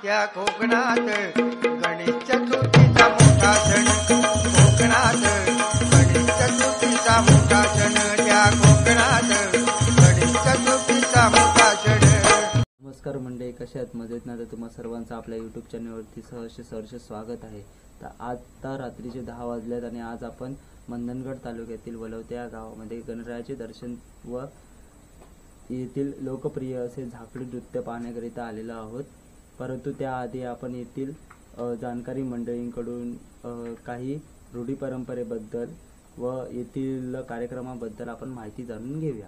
त्या कोकणात गणेश चतुर्थीचा मोठा सण, कोकणात गणेश चतुर्थीचा मोठा सण, त्या कोकणात गणेश चतुर्थीचा मोठा सण. नमस्कार मंडळी, कशा आहात? मजेत ना? तर तुम्हा सर्वांचं आपल्या यूट्यूब चॅनलवरती सहर्ष स्वागत आहे. तर आता रात्रीचे 10 वाजलेत आणि आज आपण मंडणगड तालुक्यातील वलवते या गावामध्ये गणरायाचे दर्शन व येथील लोकप्रिय असे झाकडी नृत्य पाहण्याकरिता आलेलो आहोत. परंतु त्याआधी आपण येथील जाणकारी मंडळींकडून काही रूढी परंपरेबद्दल व येथील कार्यक्रमाबद्दल आपण माहिती जाणून घेऊया.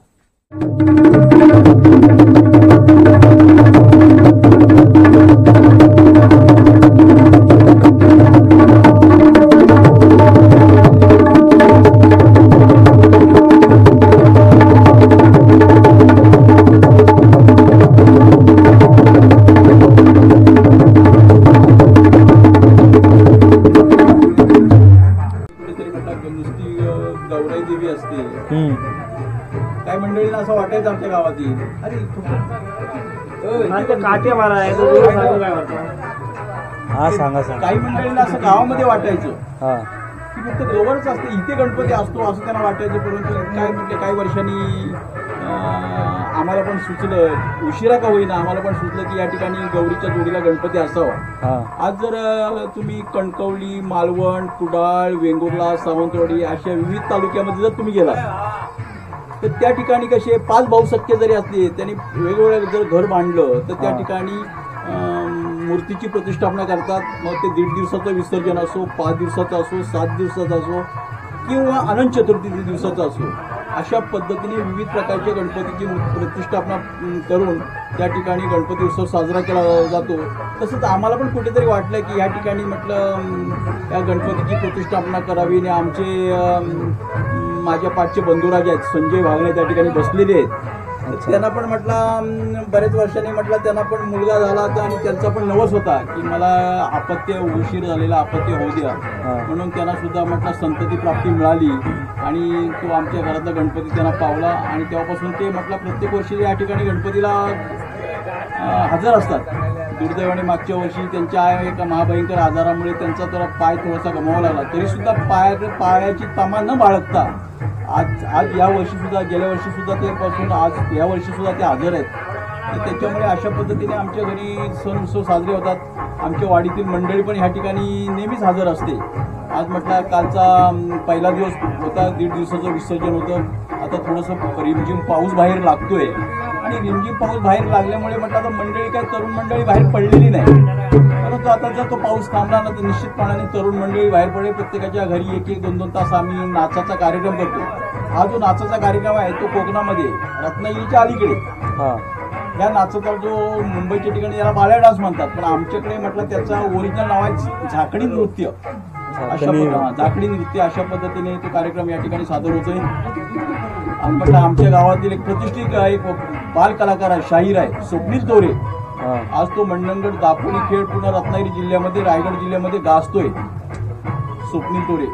गौराई देवी असते. काही मंडळींना असं वाटायचं आमच्या गावातील अरे काटे मारा सांगा. काही मंडळींना असं गावामध्ये वाटायचं की फक्त गौरच असते, इथे गणपती असतो असं त्यांना वाटायचं. परंतु काय म्हटलं, काही वर्षांनी आम्हाला पण सुचलं, उशिरा का होईना आम्हाला पण सुचलं की या ठिकाणी गौरीच्या जोडीला गणपती असावा. आज जर तुम्ही कणकवली, मालवण, कुडाळ, वेंगुर्ला, सावंतवाडी अशा विविध तालुक्यामध्ये जर तुम्ही गेला तर त्या ठिकाणी कसे 5 भाऊ सख्खे जरी असले, त्यांनी वेगवेगळं जर घर बांधलं तर त्या ठिकाणी मूर्तीची प्रतिष्ठापना करतात. मग ते 1.5 दिवसाचं विसर्जन असो, 5 दिवसाचं असो, 7 दिवसाचं असो किंवा अनंत चतुर्थी दिवसाचा असो, अशा पद्धतीने विविध प्रकारच्या गणपतीची प्रतिष्ठापना करून त्या ठिकाणी गणपती उत्सव साजरा केला जातो. तसंच आम्हाला पण कुठेतरी वाटलं की या ठिकाणी म्हटलं या गणपतीची प्रतिष्ठापना करावी. आणि आमचे माझ्या पाठचे बंधुराज आहेत, संजय भावने त्या ठिकाणी बसलेले आहेत. त्यांना पण म्हटलं, बरेच वर्षांनी म्हटलं त्यांना पण मुलगा झाला होता आणि त्यांचा पण नवस होता की मला अपत्य उशीर झालेला अपत्य होऊ द्या, म्हणून त्यांना सुद्धा म्हटलं संतती प्राप्ती मिळाली आणि तो आमच्या घरातला गणपती त्यांना पावला. आणि तेव्हापासून ते म्हटलं प्रत्येक वर्षी या ठिकाणी गणपतीला हजर असतात. दुर्दैवाने मागच्या वर्षी त्यांच्या एका महाभयंकर आजारामुळे त्यांचा तर पाय थोडासा गमावा लागला, तरी सुद्धा पायाची तमा न बाळगता आज या वर्षी सुद्धा, गेल्या वर्षी सुद्धा ते पासून आज या वर्षी सुद्धा ते हजर आहेत. तर त्याच्यामुळे अशा पद्धतीने आमच्या घरी सण उत्सव साजरे होतात. आमच्या वाडीतील मंडळी पण ह्या ठिकाणी नेहमीच हजर असते. आज म्हटलं कालचा पहिला दिवस होता, 1.5 दिवसाचं विसर्जन होतं. आता थोडंसं रिमझिम पाऊस बाहेर लागतोय आणि रिमझिम पाऊस बाहेर लागल्यामुळे म्हटलं आता मंडळी काय तरुण मंडळी बाहेर पडलेली नाही. परंतु आता जर तो पाऊस थांबला ना तर निश्चितपणाने तरुण मंडळी बाहेर पडेल. प्रत्येकाच्या घरी 1-1, 2-2 तास आम्ही नाचाचा कार्यक्रम करतो. हा जो नाचाचा कार्यक्रम आहे तो कोकणामध्ये रत्नागिरीच्या अलीकडे या नाचाचा जो मुंबईच्या ठिकाणी याला बाल्या डान्स म्हणतात, पण आमच्याकडे म्हटलं त्याचा ओरिजिनल नाव आहे झाकडी नृत्य. झाकडी नृत्य अशा पद्धतीने तो कार्यक्रम या ठिकाणी सादर होतोय. म्हटलं आमच्या गावातील एक प्रतिष्ठित एक बाल कलाकार आहे, शाहीर आहे, स्वप्नील तोरे. आज तो मंडणगड, दापोली, खेड, पुन्हा रत्नागिरी जिल्ह्यामध्ये, रायगड जिल्ह्यामध्ये गाजतोय स्वप्नील तोरे.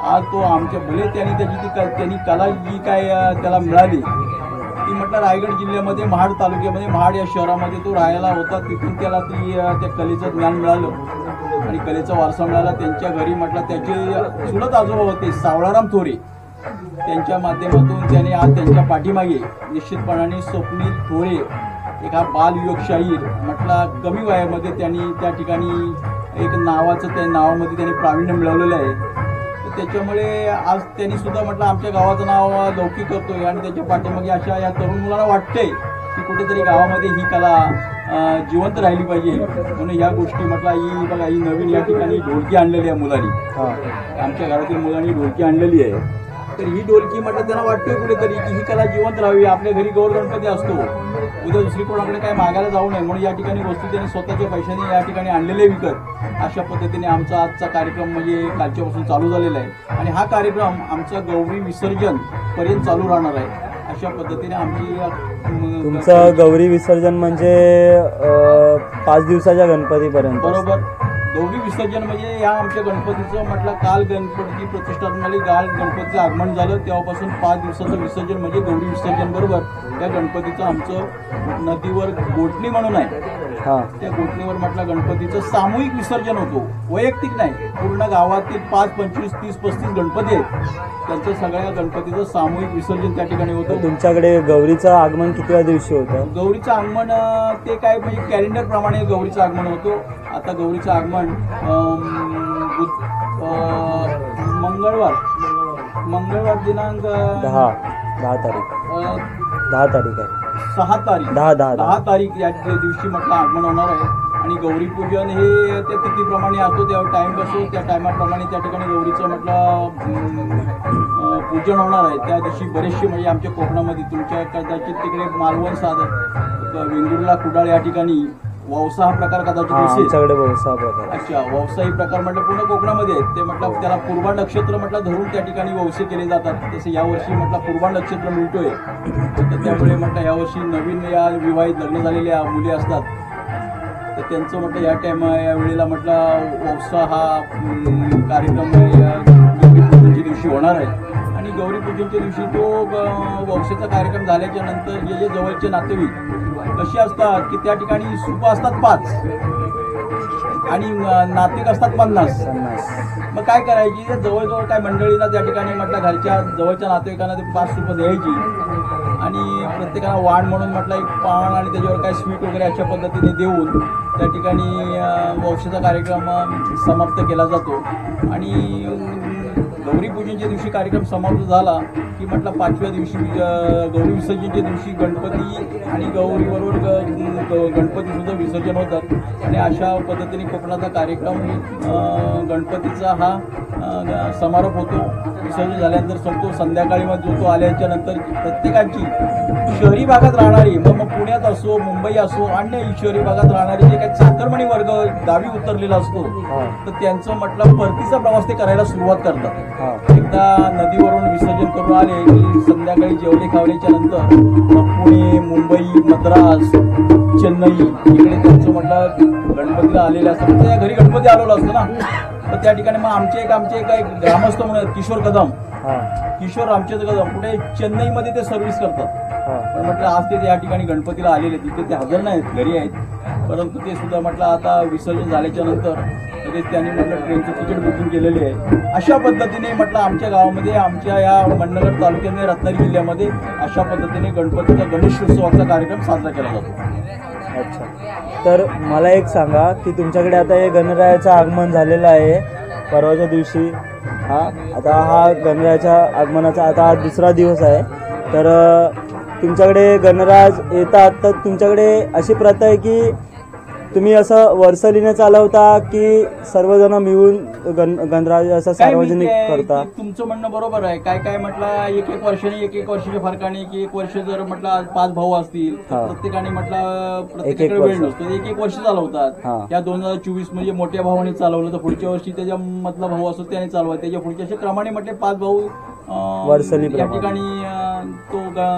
आज तो आमच्या भले त्यांनी कला जी काय त्याला मिळाली ती म्हटलं रायगड जिल्ह्यामध्ये महाड तालुक्यामध्ये, महाड या शहरामध्ये तो राहायला होता. तिथून त्याला त्या कलेचं ज्ञान मिळालं आणि कलेचा वारसा मिळाला. त्यांच्या घरी म्हटलं त्याचे चुलत आजोबा होते सावळाराम तोरे, त्यांच्या माध्यमातून त्याने आज त्यांच्या पाठीमागे निश्चितपणाने स्वप्नील तोरे एक हा बालयुवक शाहीर म्हटला कमी वयामध्ये त्यांनी त्या ठिकाणी एक नावाचं त्या नावामध्ये त्यांनी प्रावीण्य मिळवलेलं आहे. तर त्याच्यामुळे आज त्यांनी सुद्धा म्हटलं आमच्या गावाचं नाव लौकिक करतोय आणि त्याच्या पाठीमागे अशा या तरुण मुलांना वाटतंय की कुठेतरी गावामध्ये ही कला जिवंत राहिली पाहिजे. म्हणून या गोष्टी म्हटलं ही बघा, ही नवीन या ठिकाणी ढोलकी आणलेली आहे मुलांनी, आमच्या घरातील मुलांनी ढोलकी आणलेली आहे. तर ही ढोलकी म्हटलं त्यांना वाटतोय कुठेतरी की ही कला जिवंत राहावी. आपल्या घरी गौर गणपती असतो, उद्या दुसरी कोणाकडे काय मागायला जाऊ नये म्हणून या ठिकाणी वस्तू त्यांनी स्वतःच्या पैशाने या ठिकाणी आणलेले विकत. अशा पद्धतीने आमचा आजचा कार्यक्रम म्हणजे कालच्यापासून चालू झालेला आहे आणि हा कार्यक्रम आमचा गौरी विसर्जन पर्यंत चालू राहणार आहे. अशा पद्धतीने आमची तुमचं गौरी विसर्जन म्हणजे 5 दिवसाच्या गणपतीपर्यंत. बरोबर. गौरी विसर्जन म्हणजे या आमच्या गणपतीचं म्हटलं काल गणपतीची प्रतिष्ठापना झाली, काल गणपतीचं आगमन झालं, तेव्हापासून 5 दिवसाचं विसर्जन म्हणजे गौरी विसर्जन. बरोबर. त्या गणपतीचं आमचं नदीवर गोठणी म्हणून आहे, हा. त्या घोटणीवर म्हटलं गणपतीचं सामूहिक विसर्जन होतो, वैयक्तिक नाही. पूर्ण गावातील 5, 25, 30, 35 गणपती आहेत, त्यांचं सगळ्या गणपतीचं सामूहिक विसर्जन त्या ठिकाणी होतं. तुमच्याकडे गौरीचं आगमन कितव्या दिवशी होतं? गौरीचं आगमन ते काय म्हणजे कॅलेंडर प्रमाणे गौरीचं आगमन होतो. आता गौरीचं आगमन मंगळवार दिनांक 10 तारीख 10 तारीख या दिवशी म्हटलं आगमन होणार आहे. आणि गौरी पूजन हे त्या तिथीप्रमाणे असतो, त्या टाइम असतो, त्या टायमाप्रमाणे त्या ठिकाणी गौरीचं म्हटलं पूजन होणार आहे. त्या दिवशी बरेचसे म्हणजे आमच्या कोकणामध्ये, तुमच्या कदाचित तिकडे मालवण वेंगुर्ला, कुडाळ या ठिकाणी वौसा हा प्रकार कदाचित आमच्याकडे वौसा प्रकार. अच्छा, वौसा ही प्रकार म्हटलं पूर्ण कोकणामध्ये आहेत. ते म्हटलं त्याला पूर्वा नक्षत्र म्हटलं धरून त्या ठिकाणी वौसे केले जातात. तसे यावर्षी म्हटलं पूर्वा नक्षत्र मिळतोय, तर त्यामुळे म्हटलं यावर्षी नवीन या विवाहित लग्न झालेल्या मुली असतात, तर त्यांचं म्हटलं या वेळेला म्हटलं वौसा हा कार्यक्रम गौरी पूजनच्या दिवशी होणार आहे. आणि गौरी पूजनच्या दिवशी तो वौसेचा कार्यक्रम झाल्याच्या नंतर जे जवळचे नातेवाईक कसे असतात की त्या ठिकाणी सुप असतात 5 आणि नातेक असतात 50. मग काय करायची, जवळजवळ काय मंडळीला त्या ठिकाणी म्हटलं घरच्या जवळच्या नातेवाईकांना ते 5 सुप द्यायची आणि प्रत्येकाला वाण म्हणून म्हटलं एक पान आणि त्याच्यावर काय स्वीट वगैरे अशा पद्धतीने देऊन त्या ठिकाणी वौसेचा कार्यक्रम समाप्त केला जातो. आणि गौरी पूजनच्या दिवशी कार्यक्रम समाप्त झाला की म्हटलं 5व्या दिवशी गौरी विसर्जनच्या दिवशी गणपती आणि गौरीबरोबर गणपती सुद्धा विसर्जन होतात. आणि अशा पद्धतीने कोकणाचा कार्यक्रम गणपतीचा हा समारोप होतो. विसर्जन झाल्यानंतर संपतो. संध्याकाळी मग जो तो आल्याच्या नंतर प्रत्येकाची शहरी भागात राहणारी, मग पुण्यात असो, मुंबई असो, अन्य शहरी भागात राहणारे जे काही चाकरमानी वर्ग गावी उतरलेला असतो, तर त्यांचं म्हटलं परतीचा प्रवास ते करायला सुरुवात करतात. एकदा नदीवरून विसर्जन करून आले की संध्याकाळी जेवले खावल्याच्या नंतर पुणे, मुंबई, मद्रास, चेन्नई इकडे त्यांचं म्हटलं गणपतीला आलेलं असतं. त्या घरी गणपती आलेला असतो ना, तर त्या ठिकाणी मग आमचे एक ग्रामस्थ म्हणून किशोर रामचंद्र कदम कुठे चेन्नईमध्ये ते सर्व्हिस करतात. पण म्हटलं आज ते या ठिकाणी गणपतीला आलेले, तिथे ते हजर नाहीत, घरी आहेत, परंतु ते सुद्धा म्हटलं आता विसर्जन झाल्याच्या नंतर लगेच त्यांनी म्हटलं ट्रेनचं तिकीट बुकिंग केलेले आहे. अशा पद्धतीने म्हटलं आमच्या गावामध्ये, आमच्या या मंडणगड तालुक्यामध्ये, रत्नागिरी जिल्ह्यामध्ये अशा पद्धतीने गणपतीचा गणेशोत्सवाचा कार्यक्रम साजरा केला जातो. अच्छा, तर मला एक सांगा की तुमच्याकडे आता हे गणरायाचं आगमन झालेलं आहे परवाच्या दिवशी. आता हा गणरायाच्या आगमनाचा आता हा 2रा दिवस आहे. तर तुमच्याकडे गणराज येतात, तर तुमच्याकडे अशी प्रथा आहे की तुम्ही असं वर्सलीने चालवता की सर्वजण मिळून गणराज असं सार्वजनिक करता? तुमचं म्हणणं बरोबर आहे. काय म्हटलं एक वर्षाच्या फरकाने की 1 वर्ष जर म्हटलं 5 भाऊ असतील तर प्रत्येकाने म्हटलं प्रत्येकाकडे वेळ नसतो, 1 वर्ष चालवतात. या 2024 म्हणजे मोठ्या भावाने चालवलं तर पुढच्या वर्षी त्याच्या मधला भाऊ असतो त्याने चालवायचं, त्याच्या पुढच्या अशा क्रमाने म्हटले 5 भाऊ वर्सली या ठिकाणी तो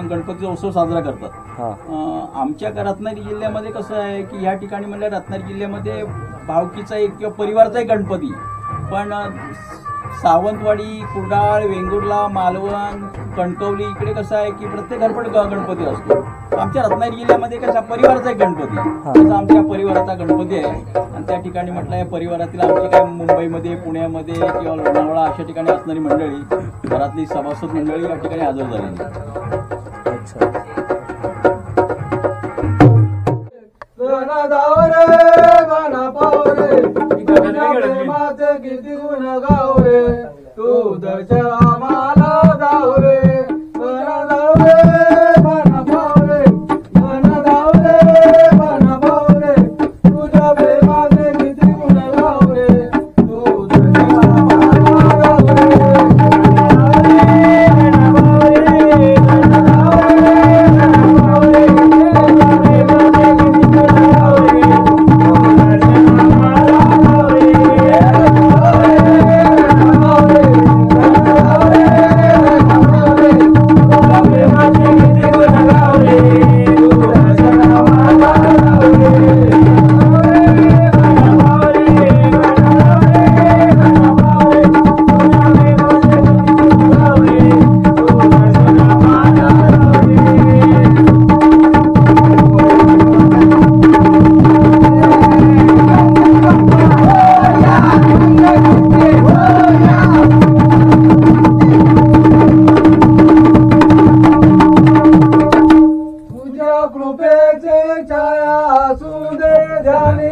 गणपतीचा उत्सव साजरा करतात. आमच्या रत्नागिरी जिल्ह्यामध्ये कसं आहे की या ठिकाणी म्हणजे रत्नागिरी जिल्ह्यामध्ये भावकीचा एक किंवा परिवाराचा एक गणपती, पण सावंतवाडी, कुडाळ, वेंगुर्ला, मालवण, कणकवली इकडे कसं आहे की प्रत्येक घरपट गणपती असतो. आमच्या रत्नागिरी जिल्ह्यामध्ये कसा परिवाराचा एक गणपती, तसा आमच्या परिवाराचा गणपती आहे. आणि त्या ठिकाणी म्हटलं या परिवारातील आमची काय मुंबईमध्ये, पुण्यामध्ये किंवा लोणावळा अशा ठिकाणी असणारी मंडळी, घरातली सभासद मंडळी या ठिकाणी हजर झालेली. अच्छा, किती गुण गाव रे तू दच्या आम्हाला जाऊ रे, मन जाऊ रे मन भाऊ रे, मन जाऊ रे मन भाऊ रे, तुझ्या प्रेमाचे किती गुण गाव रे तू दच्या आम्हाला जाऊ रे.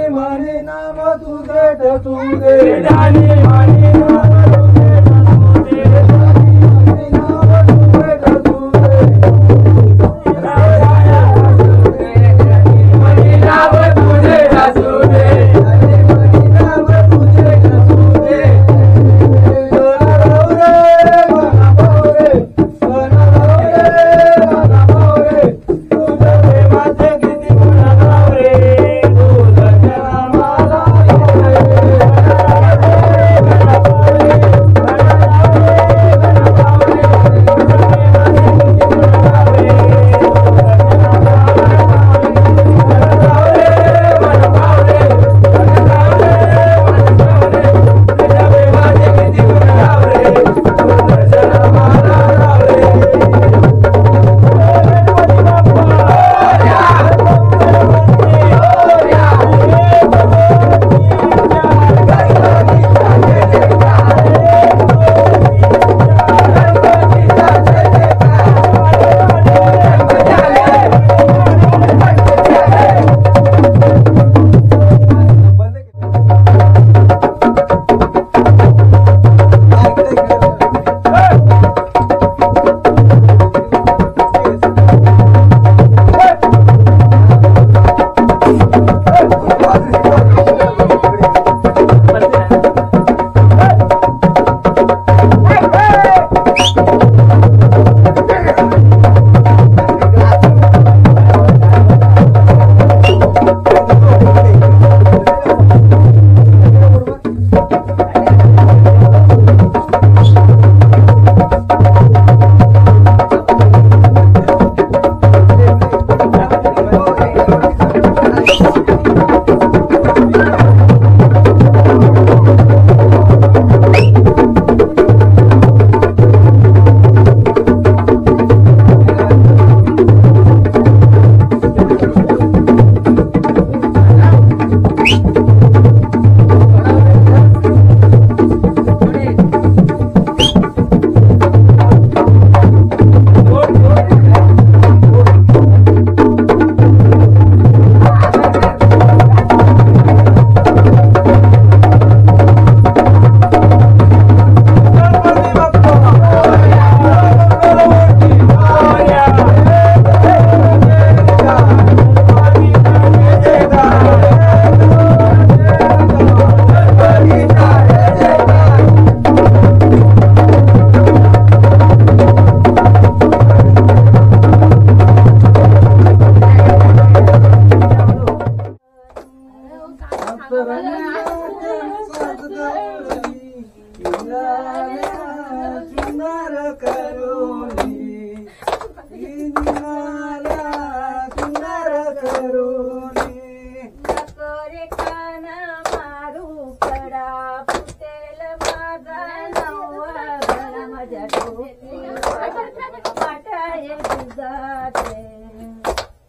म्हणे नाम तुझे ठसूदे वेदाने म्हणे नाम तुझे ठसूदे म्हणे नाम तुझे ठसूदे म्हणे नाम तुझे ठसूदे म्हणे नाम तुझे ठसूदे मन भावरे तुझ्या प्रेमाचे किती गुण गावरे तुझ्या आम्हाला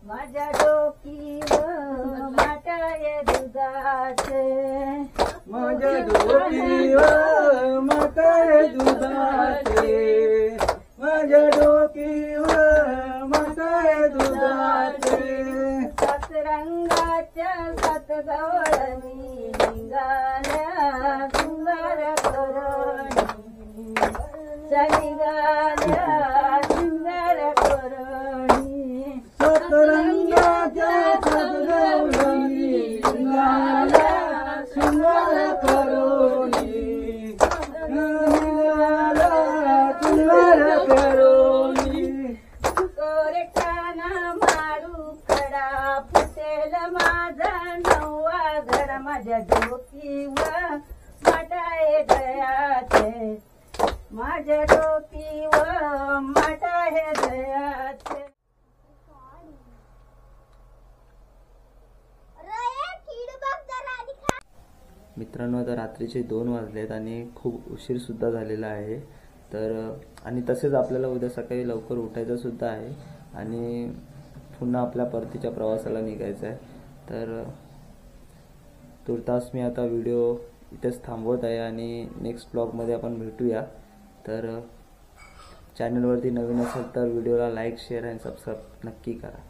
माझ्या डोकीवर माटाये दुधाचे माझ्या डोकीवर माताये दुधाचे माझ्या डोकीवर माताये दुधाचे सतरंगाच्या सात गवळणी निघाल्या सुंदर करोणी निघाल्या सुंदर करोणी सतरंगाच्या सद्गवळणी निघाल्या सुंदर करोनी निघाल्या सुंदर करोनी कोरेखाना मारू खडा फुटेल माझा नववा घर माझ्या डोकीवर माटाये दयाचे माझ्या डोकीवर माटाये दयाचे मित्रांनो आता रात्रीचे 2 वाजलेत आणि खूप उशीर सुद्धा झालेला आहे. तर आणि तसेच आपल्याला उद्या सकाळी लवकर उठायचं सुद्धा आहे आणि पुन्हा आपल्या परतीच्या प्रवासाला निघायचं आहे. तर तुर्तास मी आता व्हिडिओ इथेच थांबवत आहे आणि नेक्स्ट ब्लॉगमध्ये आपण भेटूया. तर चॅनलवरती नवीन असेल तर व्हिडिओला लाईक शेअर आणि सबस्क्राईब नक्की करा.